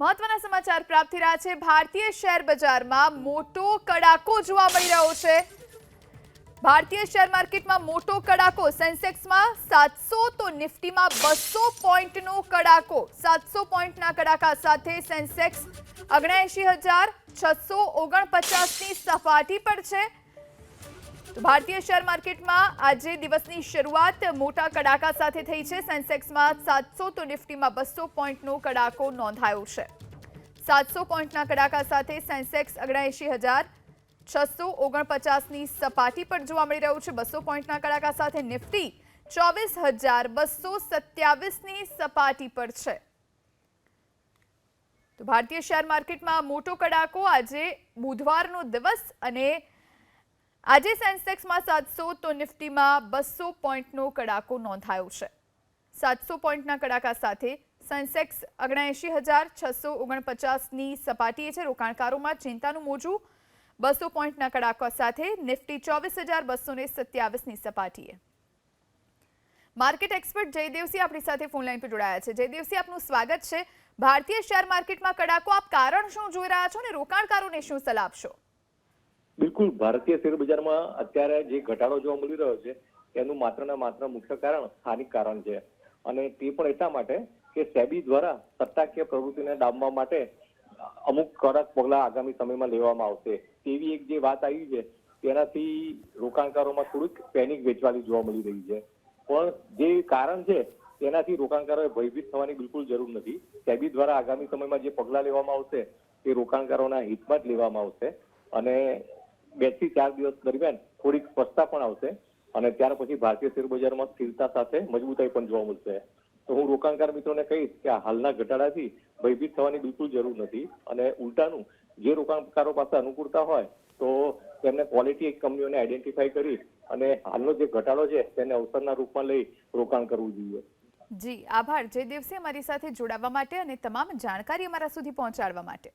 મહત્વના સમાચાર પ્રાપ્ત થઈ રહ્યા છે। ભારતીય શેર બજારમાં મોટો કડાકો જોવા મળી રહ્યો છે। ભારતીય શેર માર્કેટમાં મોટો કડાકો, સેન્સેક્સમાં 700 તો નિફ્ટીમાં 200 પોઈન્ટનો કડાકો। 700 પોઈન્ટના કડાકા સાથે સેન્સેક્સ 79,649ની સપાટી પર છે। તો ભારતીય શેર માર્કેટમાં આજે દિવસની શરૂઆત મોટા કડાકા સાથે થઈ છે। સેન્સેક્સમાં 700 તો નિફ્ટીમાં 200 પોઈન્ટનો કડાકો નોંધાયો છે। 700 પોઈન્ટના કડાકા સાથે સેન્સેક્સ 79,649ની સપાટી પર જોવા મળી રહ્યું છે। 200 પોઈન્ટના કડાકા સાથે નિફ્ટી 24,227ની સપાટી પર છે। તો ભારતીય શેર માર્કેટમાં મોટો કડાકો, આજે બુધવારનો દિવસ અને આજે સેન્સેક્સમાં 700 તો નિફ્ટીમાં 200 પોઈન્ટનો કડાકો નોંધાયો છે। 700 પોઈન્ટના કડાકા સાથે સેન્સેક્સ 79,649ની સપાટીએ છે। રોકાણકારોમાં ચિંતાનું મોજું। 200 પોઈન્ટના કડાકા સાથે નિફ્ટી 24,227ની સપાટીએ। માર્કેટ એક્સપર્ટ જયદેવસિંહ આપણી સાથે ફોન લાઈન પર જોડાયા છે। જયદેવસિંહ, આપનું સ્વાગત છે। ભારતીય શેર માર્કેટમાં કડાકો, આપ કારણ શું જોઈ રહ્યા છો અને રોકાણકારોને શું સલાહ આપશો? બિલકુલ, ભારતીય શેર બજારમાં અત્યારે જે ઘટાડો જોવા મળી રહ્યો છે એનું માત્ર ને માત્ર મુખ્ય કારણ સ્થાનિક કારણ છે, અને તે પણ એટલા માટે કે સેબી દ્વારા સટ્ટાકીય પ્રવૃત્તિને ડામવા માટે અમુક કડક પગલા આગામી સમયમાં લેવામાં આવશે તેવી એક જે વાત આવી છે, તેનાથી રોકાણકારોમાં થોડીક પેનિક વેચવાલી જોવા મળી રહી છે। પણ જે કારણ છે તેનાથી રોકાણકારોએ ભયભીત થવાની બિલકુલ જરૂર નથી। સેબી દ્વારા આગામી સમયમાં જે પગલા લેવામાં આવશે તે રોકાણકારોના હિતમાં જ લેવામાં આવશે, અને 2 થી 4 દિવસ દરમિયાન થોડીક સ્પષ્ટતા પણ આવશે, અને ત્યાર પછી ભારતીય શેર બજારમાં સ્થિરતા સાથે મજબૂતાઈ પણ જોવા મળશે। તો હું રોકાણકાર મિત્રોને કહીશ કે આ હાલના ઘટાડાથી ભયભીત થવાની બિલકુલ જરૂર નથી, અને ઉલટાનું જે રોકાણકારો પાસે અનુકૂળતા હોય તો તેમને ક્વોલિટી કંપનીઓને આઈડેન્ટિફાઈ કરી અને હાલનો જે ઘટાડો છે તેને અવસરના રૂપમાં લઈ રોકાણ કરવું જોઈએ। જી આભાર જયદેવસિંહ, અમારી સાથે જોડાવા માટે અને તમામ જાણકારી અમારા સુધી પહોંચાડવા માટે।